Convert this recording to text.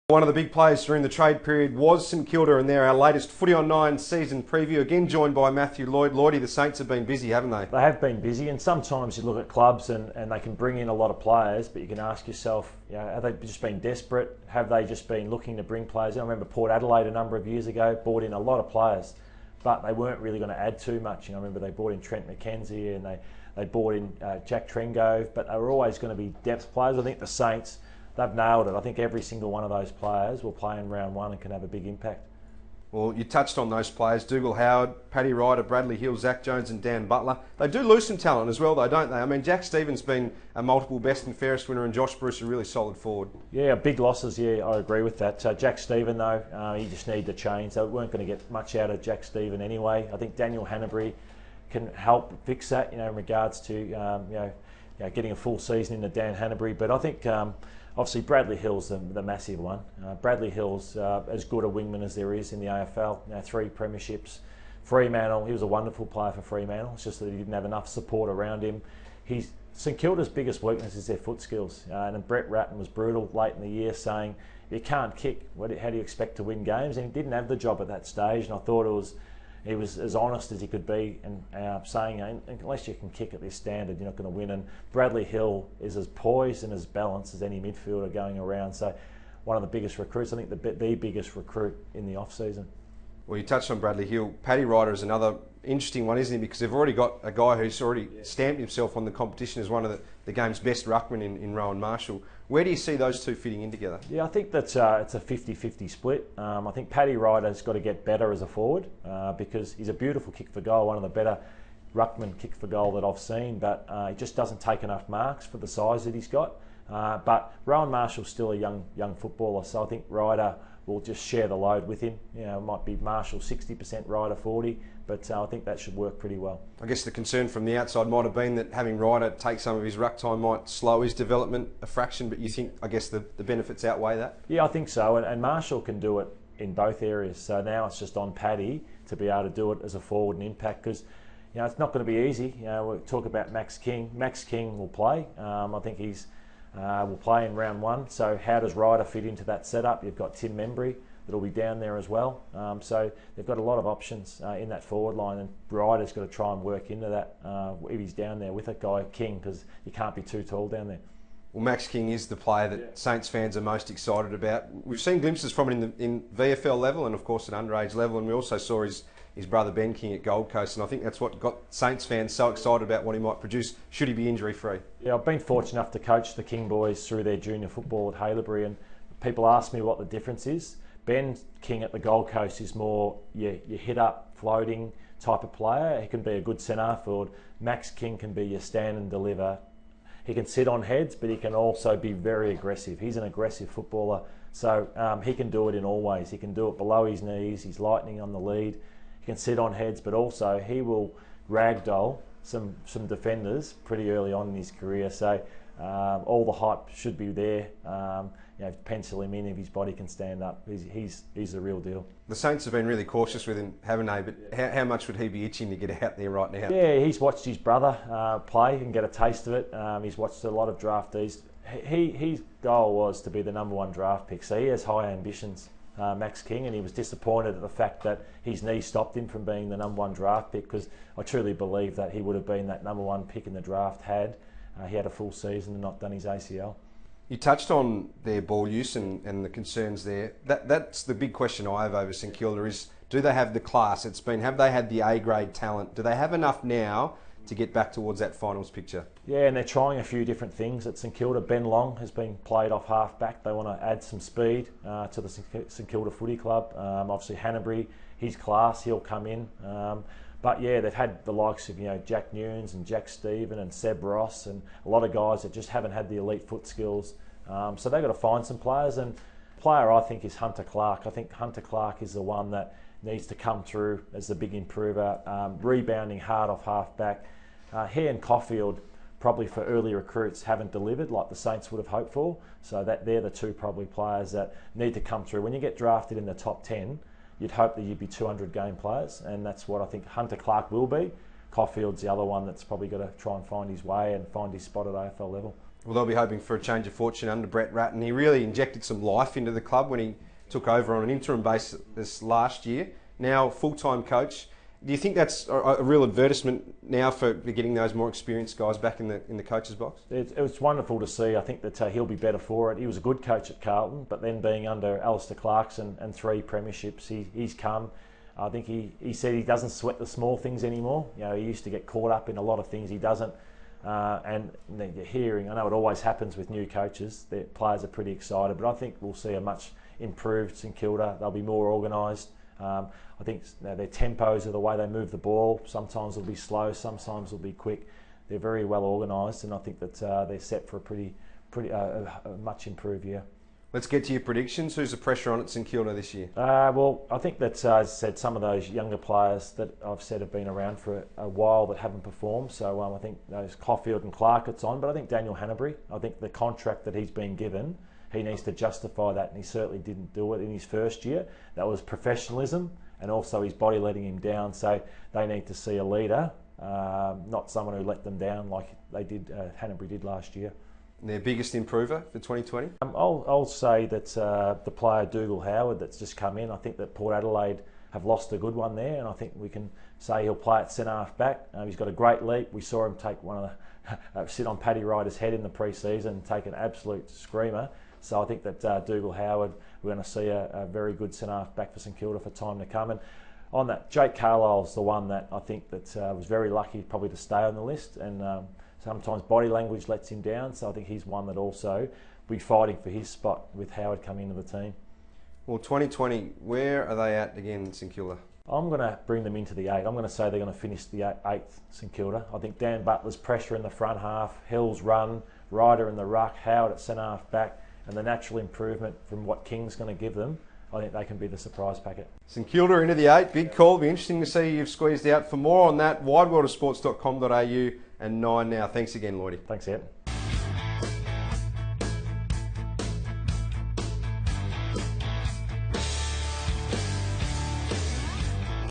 One of the big players during the trade period was St Kilda, and they're our latest Footy on 9 season preview. Again, joined by Matthew Lloyd. Lloydie, the Saints have been busy, haven't they? They have been busy, and sometimes you look at clubs and they can bring in a lot of players, but you can ask yourself, have they just been desperate? Have they just been looking to bring players in? I remember Port Adelaide a number of years ago brought in a lot of players, but they weren't really going to add too much. I remember they brought in Trent McKenzie and they brought in Jack Trengove, but they were always going to be depth players. I think the Saints, they've nailed it. I think every single one of those players will play in round one and can have a big impact. Well, you touched on those players, Dougal Howard, Paddy Ryder, Bradley Hill, Zach Jones and Dan Butler. They do lose some talent as well though, don't they? I mean, Jack Stevens been a multiple best and fairest winner, and Josh Bruce a really solid forward. Yeah, big losses, yeah, I agree with that. Jack Steven though, he just needed to change. They weren't going to get much out of Jack Steven anyway. I think Daniel Hannebery can help fix that, in regards to getting a full season into Dan Hannebery. But I think obviously Bradley Hill's the massive one. Bradley Hill's as good a wingman as there is in the AFL. 3 premierships. Fremantle, he was a wonderful player for Fremantle. It's just that he didn't have enough support around him. St Kilda's biggest weakness is their foot skills. And Brett Ratten was brutal late in the year, saying, you can't kick. How do you expect to win games? And he didn't have the job at that stage. And I thought he was as honest as he could be, and saying, unless you can kick at this standard, you're not going to win. And Bradley Hill is as poised and as balanced as any midfielder going around. So one of the biggest recruits, I think the biggest recruit in the off-season. Well, you touched on Bradley Hill. Paddy Ryder is another interesting one, isn't he? Because they've already got a guy who's already stamped himself on the competition as one of the game's best ruckmen in Rowan Marshall. Where do you see those two fitting in together? Yeah, I think that's it's a 50-50 split. I think Paddy Ryder's got to get better as a forward because he's a beautiful kick for goal, one of the better ruckman kick for goal that I've seen, but he just doesn't take enough marks for the size that he's got. But Rowan Marshall's still a young footballer, so I think Ryder will just share the load with him. It might be Marshall 60%, Ryder 40%, but I think that should work pretty well. I guess the concern from the outside might have been that having Ryder take some of his ruck time might slow his development a fraction, but you think, I guess, the benefits outweigh that? Yeah, I think so, and Marshall can do it in both areas, so now it's just on Paddy to be able to do it as a forward and impact, because it's not going to be easy. We'll talk about Max King. Max King will play. I think will play in round one. So how does Ryder fit into that setup? You've got Tim Membry that'll be down there as well. So they've got a lot of options in that forward line, and Ryder's got to try and work into that if he's down there with a guy King, because you can't be too tall down there. Well, Max King is the player that Saints fans are most excited about. We've seen glimpses from him in VFL level and of course at underage level, and we also saw his brother Ben King at Gold Coast, and I think that's what got Saints fans so excited about what he might produce should he be injury free. Yeah, I've been fortunate enough to coach the King boys through their junior football at Haileybury, and people ask me what the difference is. Ben King at the Gold Coast is more your hit up, floating type of player. He can be a good centre forward. Max King can be your stand and deliver. He can sit on heads, but he can also be very aggressive. He's an aggressive footballer, so he can do it in all ways. He can do it below his knees. He's lightning on the lead. He can sit on heads, but also he will ragdoll some defenders pretty early on in his career. So all the hype should be there. Pencil him in if his body can stand up. He's the real deal. The Saints have been really cautious with him, haven't they? But how much would he be itching to get out there right now? Yeah, he's watched his brother play and get a taste of it. He's watched a lot of draftees. His goal was to be the #1 draft pick, so he has high ambitions, Max King, and he was disappointed at the fact that his knee stopped him from being the #1 draft pick, because I truly believe that he would have been that #1 pick in the draft had he had a full season and not done his ACL. You touched on their ball use and the concerns there. That's the big question I have over St Kilda is, do they have the class? Have they had the A-grade talent? Do they have enough now to get back towards that finals picture? Yeah, and they're trying a few different things at St Kilda. Ben Long has been played off half-back. They want to add some speed to the St Kilda Footy Club. Obviously Hannebery, his class, he'll come in. But yeah, they've had the likes of Jack Newnes and Jack Steven and Seb Ross and a lot of guys that just haven't had the elite foot skills. So they've got to find some players, and the player I think is Hunter Clark. I think Hunter Clark is the one that needs to come through as the big improver, rebounding hard off half-back. He and Caulfield, probably for early recruits, haven't delivered like the Saints would have hoped for. So they're the two probably players that need to come through. When you get drafted in the top 10, you'd hope that you'd be 200 game players, and that's what I think Hunter Clark will be. Caulfield's the other one that's probably got to try and find his way and find his spot at AFL level. Well, they'll be hoping for a change of fortune under Brett Ratton. He really injected some life into the club when he took over on an interim basis last year. Now full-time coach. Do you think that's a real advertisement now for getting those more experienced guys back in the coach's box? It's wonderful to see. I think that he'll be better for it. He was a good coach at Carlton, but then being under Alistair Clarkson and 3 premierships, he's come. I think he said he doesn't sweat the small things anymore. You know, he used to get caught up in a lot of things. He doesn't. And you're hearing, I know it always happens with new coaches, the players are pretty excited, but I think we'll see a much improved St Kilda. They'll be more organised. I think their tempos are the way they move the ball. Sometimes it'll be slow, sometimes it'll be quick. They're very well organised, and I think that they're set for a much improved year. Let's get to your predictions. Who's the pressure on at St Kilda this year? Well, I think that, as I said, some of those younger players that I've said have been around for a while that haven't performed. So I think those Caulfield and Clark it's on. But I think Daniel Hannebery, I think the contract that he's been given, he needs to justify that, and he certainly didn't do it in his first year. That was professionalism, and also his body letting him down. So they need to see a leader, not someone who let them down like Hannebery did last year. Their biggest improver for 2020? I'll say that the player Dougal Howard that's just come in, I think that Port Adelaide have lost a good one there, and I think we can say he'll play at centre half back. He's got a great leap. We saw him take sit on Paddy Ryder's head in the pre-season and take an absolute screamer. So I think that Dougal Howard, we're going to see a very good centre half back for St Kilda for time to come. And on that, Jake Carlisle's the one that I think that was very lucky probably to stay on the list, and sometimes body language lets him down, so I think he's one that also will be fighting for his spot with Howard coming into the team. Well, 2020, where are they at again, St Kilda? I'm going to bring them into the 8. I'm going to say they're going to finish the 8th, St Kilda. I think Dan Butler's pressure in the front half, Hill's run, Ryder in the ruck, Howard at centre half back, and the natural improvement from what King's going to give them, I think they can be the surprise packet. St Kilda into the 8, big call. It'll be interesting to see you've squeezed out. For more on that, wideworldofsports.com.au and 9 Now. Thanks again, Lloydie. Thanks, Ed.